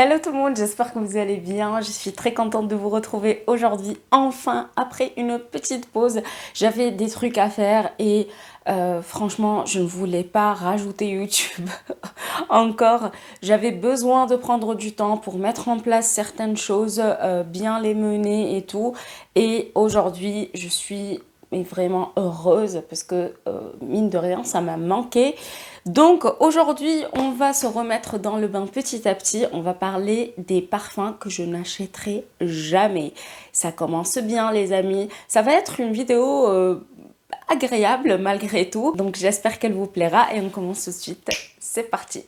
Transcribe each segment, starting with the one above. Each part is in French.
Hello tout le monde, j'espère que vous allez bien. Je suis très contente de vous retrouver aujourd'hui, enfin, après une petite pause. J'avais des trucs à faire et franchement, je ne voulais pas rajouter YouTube encore. J'avais besoin de prendre du temps pour mettre en place certaines choses, bien les mener et tout. Et aujourd'hui, je suis vraiment heureuse parce que mine de rien, ça m'a manqué. Donc aujourd'hui, on va se remettre dans le bain petit à petit. On va parler des parfums que je n'achèterai jamais. Ça commence bien les amis. Ça va être une vidéo agréable malgré tout. Donc j'espère qu'elle vous plaira et on commence tout de suite. C'est parti.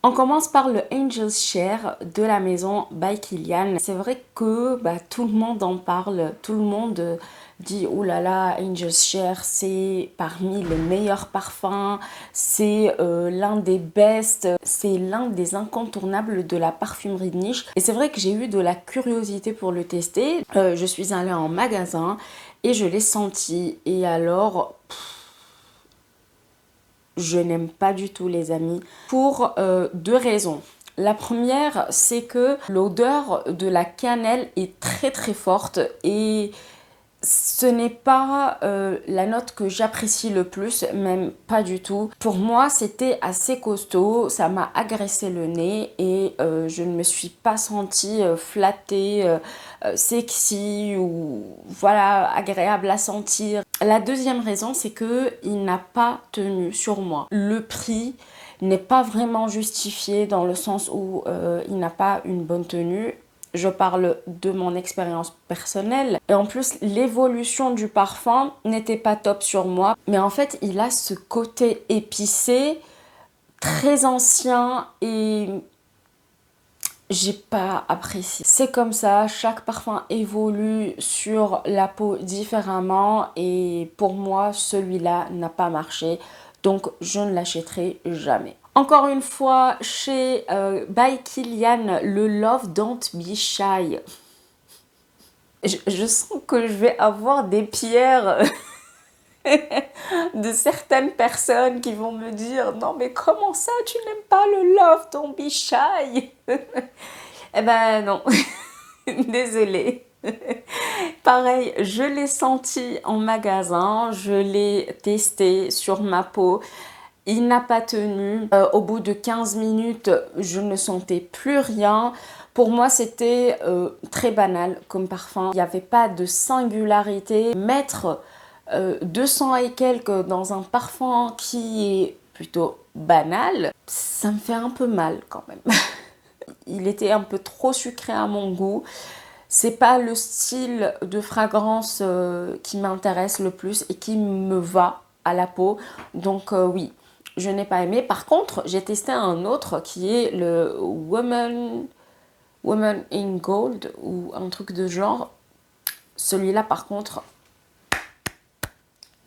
On commence par le Angel's Share de la maison by Kilian. C'est vrai que tout le monde en parle, tout le monde dit oh là là, Angel's Share c'est parmi les meilleurs parfums, c'est l'un des best, c'est l'un des incontournables de la parfumerie de niche. Et c'est vrai que j'ai eu de la curiosité pour le tester. Je suis allée en magasin et je l'ai senti et alors... je n'aime pas du tout les amis pour deux raisons. La première, c'est que l'odeur de la cannelle est très forte et ce n'est pas la note que j'apprécie le plus, même pas du tout. Pour moi, c'était assez costaud, ça m'a agressé le nez et je ne me suis pas sentie flattée, sexy ou voilà, agréable à sentir. La deuxième raison, c'est que il n'a pas tenu sur moi. Le prix n'est pas vraiment justifié dans le sens où il n'a pas une bonne tenue. Je parle de mon expérience personnelle. Et en plus, l'évolution du parfum n'était pas top sur moi. Mais en fait, il a ce côté épicé, très ancien et j'ai pas apprécié. C'est comme ça, chaque parfum évolue sur la peau différemment et pour moi, celui-là n'a pas marché. Donc, je ne l'achèterai jamais. Encore une fois, chez by Kilian, le Love Don't Be Shy. Je sens que je vais avoir des pierres de certaines personnes qui vont me dire non mais comment ça tu n'aimes pas le Love Don't Be Shy. Eh ben non, désolée. Pareil, je l'ai senti en magasin, je l'ai testé sur ma peau. Il n'a pas tenu. Au bout de 15 minutes, je ne sentais plus rien. Pour moi, c'était très banal comme parfum. Il n'y avait pas de singularité. Mettre 200 et quelques dans un parfum qui est plutôt banal, ça me fait un peu mal quand même. Il était un peu trop sucré à mon goût. C'est pas le style de fragrance qui m'intéresse le plus et qui me va à la peau. Donc oui, je n'ai pas aimé. Par contre, j'ai testé un autre qui est le Woman in Gold ou un truc de genre. Celui-là, par contre,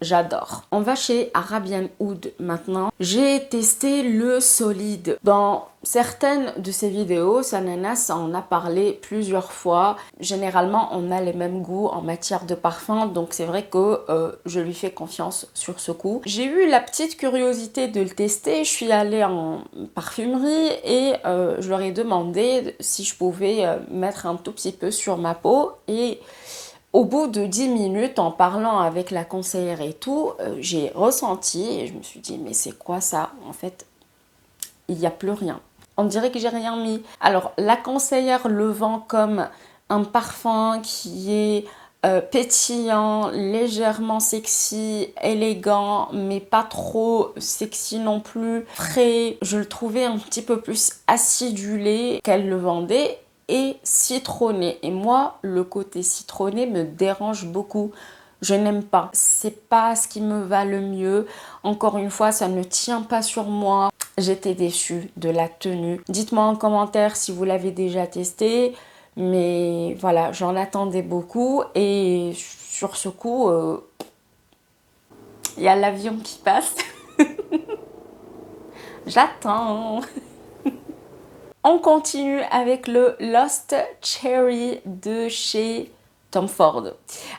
j'adore. On va chez Arabian Oud maintenant. J'ai testé le solide. Dans certaines de ses vidéos, Sananas en a parlé plusieurs fois. Généralement, on a les mêmes goûts en matière de parfum, donc c'est vrai que je lui fais confiance sur ce coup. J'ai eu la petite curiosité de le tester. Je suis allée en parfumerie et je leur ai demandé si je pouvais mettre un tout petit peu sur ma peau et... au bout de 10 minutes, en parlant avec la conseillère et tout, j'ai ressenti et je me suis dit, mais c'est quoi ça? En fait, il n'y a plus rien. On dirait que j'ai rien mis. Alors, la conseillère le vend comme un parfum qui est pétillant, légèrement sexy, élégant, mais pas trop sexy non plus. Frais, je le trouvais un petit peu plus acidulé qu'elle le vendait. Et citronné. Et moi, le côté citronné me dérange beaucoup. Je n'aime pas. C'est pas ce qui me va le mieux. Encore une fois, ça ne tient pas sur moi. J'étais déçue de la tenue. Dites-moi en commentaire si vous l'avez déjà testé. Mais voilà, j'en attendais beaucoup. Et sur ce coup, il y a l'avion qui passe. J'attends. On continue avec le Lost Cherry de chez Tom Ford.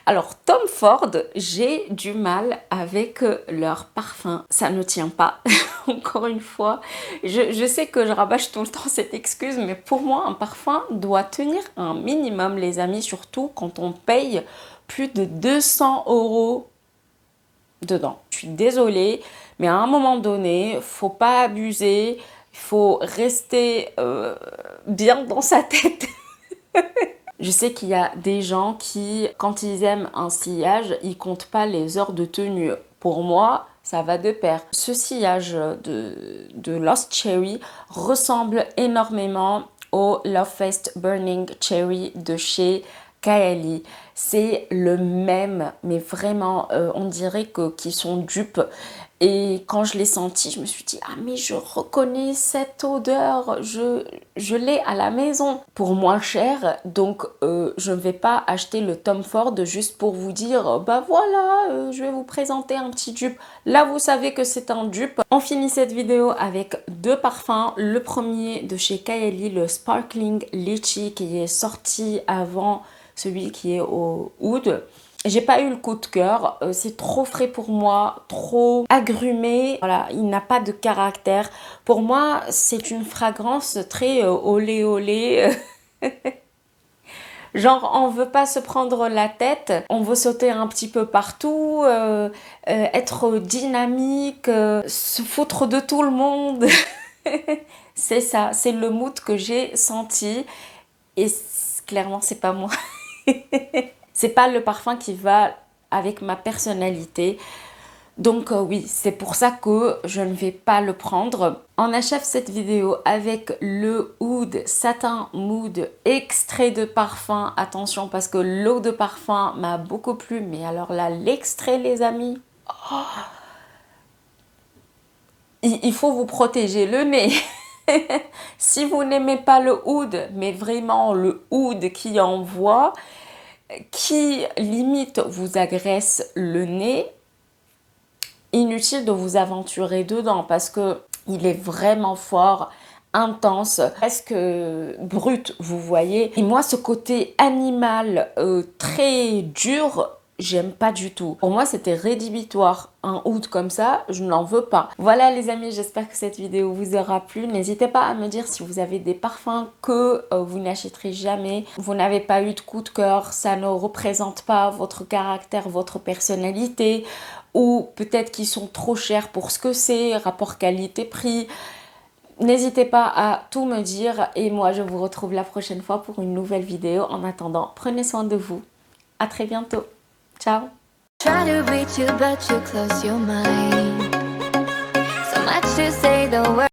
Alors Tom Ford, j'ai du mal avec leur parfum. Ça ne tient pas, encore une fois. Je sais que je rabâche tout le temps cette excuse, mais pour moi, un parfum doit tenir un minimum, les amis, surtout quand on paye plus de 200 € dedans. Je suis désolée, mais à un moment donné, faut pas abuser, il faut rester bien dans sa tête. Je sais qu'il y a des gens qui, quand ils aiment un sillage, ils comptent pas les heures de tenue. Pour moi, ça va de pair. Ce sillage de Lost Cherry ressemble énormément au Love Fest Burning Cherry de chez Kaeli. C'est le même, mais vraiment, on dirait qu'ils sont dupes. Et quand je l'ai senti, je me suis dit, ah mais je reconnais cette odeur, je l'ai à la maison pour moins cher. Donc je ne vais pas acheter le Tom Ford juste pour vous dire, bah voilà, je vais vous présenter un petit dupe. Là vous savez que c'est un dupe. On finit cette vidéo avec deux parfums. Le premier de chez Kaeli, le Sparkling Lychee qui est sorti avant celui qui est au oud. J'ai pas eu le coup de cœur, c'est trop frais pour moi, trop agrumé, voilà, il n'a pas de caractère. Pour moi, c'est une fragrance très olé olé. Genre, on veut pas se prendre la tête, on veut sauter un petit peu partout, être dynamique, se foutre de tout le monde. C'est ça, c'est le mood que j'ai senti et clairement, c'est pas moi. C'est pas le parfum qui va avec ma personnalité. Donc oui, c'est pour ça que je ne vais pas le prendre. On achève cette vidéo avec le Oud Satin Mood extrait de parfum. Attention parce que l'eau de parfum m'a beaucoup plu. Mais alors là, l'extrait les amis, oh, il faut vous protéger le nez. Si vous n'aimez pas le Oud, mais vraiment le Oud qui envoie, qui limite vous agresse le nez, inutile de vous aventurer dedans parce que il est vraiment fort, intense, presque brut, vous voyez. Et moi, ce côté animal très dur, j'aime pas du tout. Pour moi, c'était rédhibitoire. Un oud comme ça, je n'en veux pas. Voilà les amis, j'espère que cette vidéo vous aura plu. N'hésitez pas à me dire si vous avez des parfums que vous n'achèterez jamais. Vous n'avez pas eu de coup de cœur, ça ne représente pas votre caractère, votre personnalité. Ou peut-être qu'ils sont trop chers pour ce que c'est, rapport qualité-prix. N'hésitez pas à tout me dire et moi je vous retrouve la prochaine fois pour une nouvelle vidéo. En attendant, prenez soin de vous. À très bientôt. Ciao. Try to reach you, but you close your mind. So much to say the word.